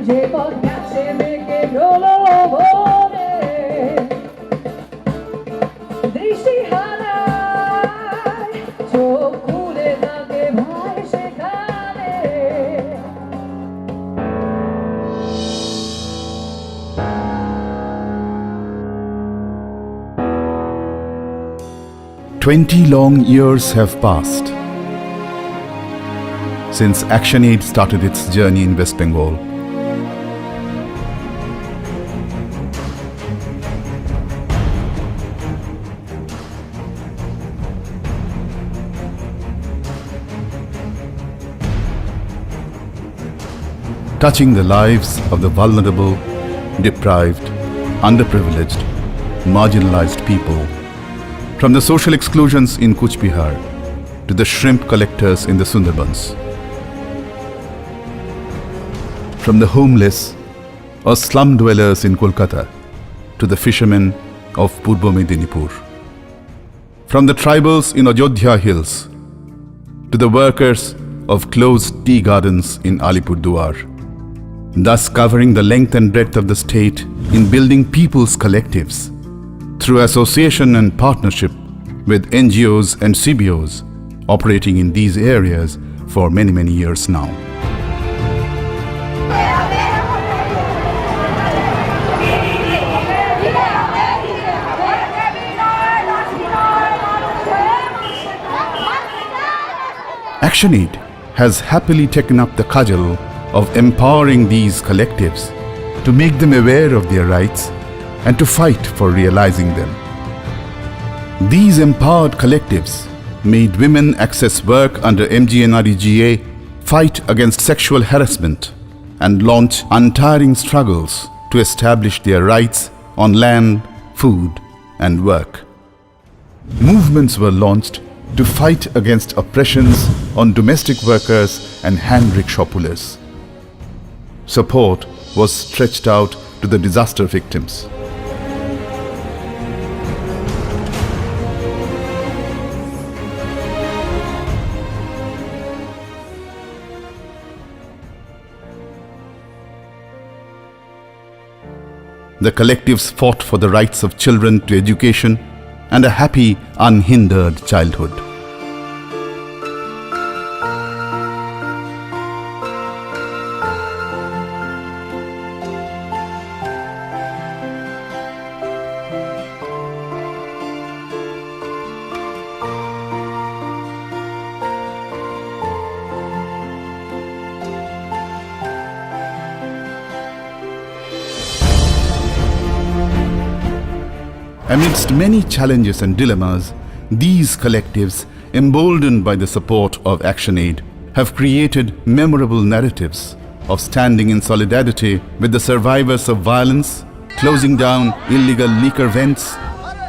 যে পথ গেছে মেঘে প্রলোভনে দৃষ্টি হারায় চোখ খুলে থাকে ভয় সেখানে 20 long years have passed since ActionAid started its journey in West Bengal. Touching the lives of the vulnerable, deprived, underprivileged, marginalized people, from the social exclusions in Kuch Bihar to the shrimp collectors in the Sundarbans, from the homeless or slum dwellers in Kolkata to the fishermen of Purbo Medinipur, from the tribals in Ajodhya Hills to the workers of closed tea gardens in Alipurduar, thus covering the length and breadth of the state in building people's collectives through association and partnership with NGOs and CBOs operating in these areas for many years now. ActionAid has happily taken up the cudgel of empowering these collectives to make them aware of their rights and to fight for realizing them. These empowered collectives made women access work under MGNREGA, fight against sexual harassment, and launch untiring struggles to establish their rights on land, food, and work. Movements were launched to fight against oppressions on domestic workers and hand rickshaw pullers. Support was stretched out to the disaster victims. The collectives fought for the rights of children to education and a happy, unhindered childhood. Amidst many challenges and dilemmas, these collectives, emboldened by the support of ActionAid, have created memorable narratives of standing in solidarity with the survivors of violence, closing down illegal liquor vents,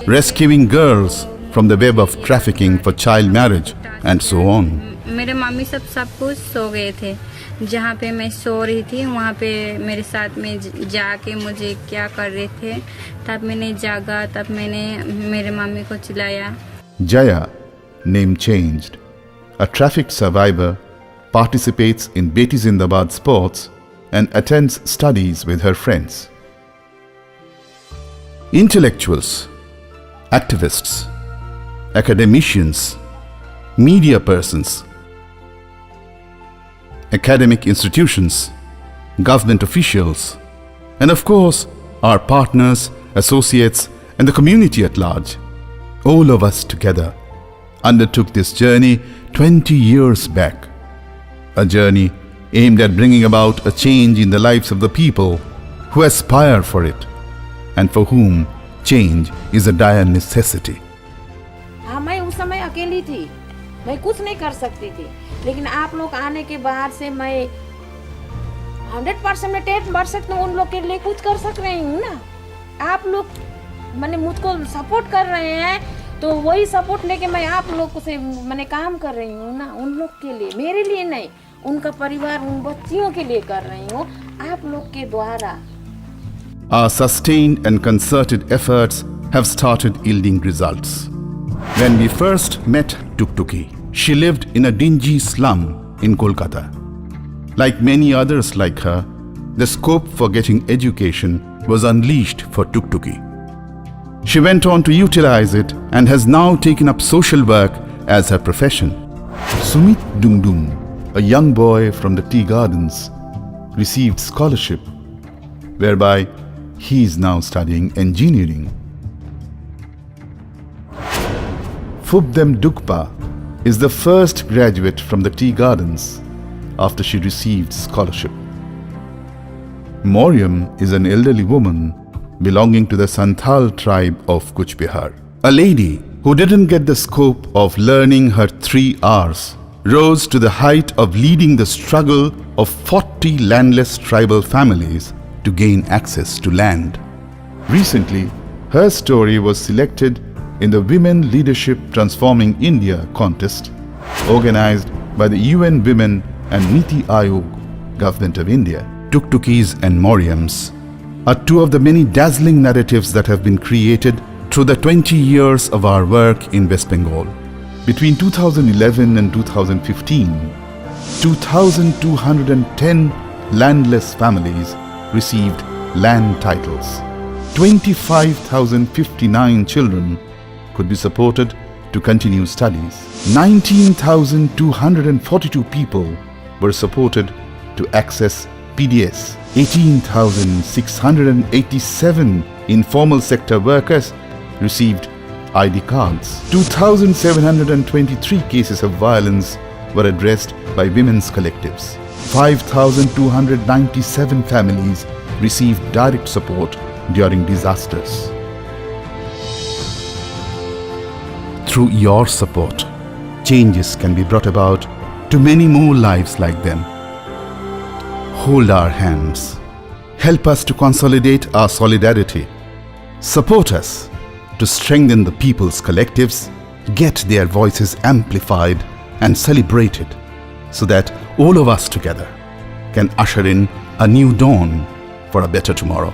rescuing girls from the web of trafficking for child marriage, and so on. मेरे mummy सब कुछ सो गए थे। जहाँ पे मैं सो रही थी वहाँ पे मेरे साथ में जाके मुझे क्या कर रहे थे, तब मैंने जागा, तब मैंने मेरे मम्मी को चिल्लाया। Jaya, name changed, a trafficked survivor, participates in Beti Zindabad sports and attends studies with her friends. Intellectuals, activists, academicians, media persons, academic institutions, government officials, and of course, our partners, associates, and the community at large, all of us together, undertook this journey 20 years back. A journey aimed at bringing about a change in the lives of the people who aspire for it, and for whom change is a dire necessity. हाँ, मैं उस समय अकेली थी, मैं कुछ नहीं कर सकती थी, लेकिन आप लोग आने के बाद से मैं 100% में 10% में उन लोग के लिए कुछ कर सक रही हूँ ना। आप लोग मैंने मुझको सपोर्ट कर रहे हैं, तो वही सपोर्ट लेके मैं आप लोग से मैंने काम कर रही हूँ ना, उन लोग के लिए, मेरे लिए नहीं, उनका परिवार, उन बच्चियों के लिए कर रही हूँ, आप लोग के द्वारा। Our sustained and concerted efforts have started yielding results. When we first met Tuktuki, she lived in a dingy slum in Kolkata. Like many others like her, the scope for getting education was unleashed for Tuktuki. She went on to utilize it and has now taken up social work as her profession. Sumit Dungdung, a young boy from the tea gardens, received scholarship, whereby he is now studying engineering. Phubdem Dukpa is the first graduate from the tea gardens after she received scholarship. Moriam is an elderly woman belonging to the Santhal tribe of Kuch Bihar. A lady who didn't get the scope of learning her 3 R's rose to the height of leading the struggle of 40 landless tribal families to gain access to land. Recently, her story was selected in the Women Leadership Transforming India contest organized by the UN Women and Niti Aayog, Government of India. Tuktukis and Moriams are 2 of the many dazzling narratives that have been created through the 20 years of our work in West Bengal. Between 2011 and 2015, 2,210 landless families received land titles. 25,059 children could be supported to continue studies. 19,242 people were supported to access PDS. 18,687 informal sector workers received ID cards. 2,723 cases of violence were addressed by women's collectives. 5,297 families received direct support during disasters. Through your support, changes can be brought about to many more lives like them. Hold our hands. Help us to consolidate our solidarity. Support us to strengthen the people's collectives, get their voices amplified and celebrated, so that all of us together can usher in a new dawn for a better tomorrow.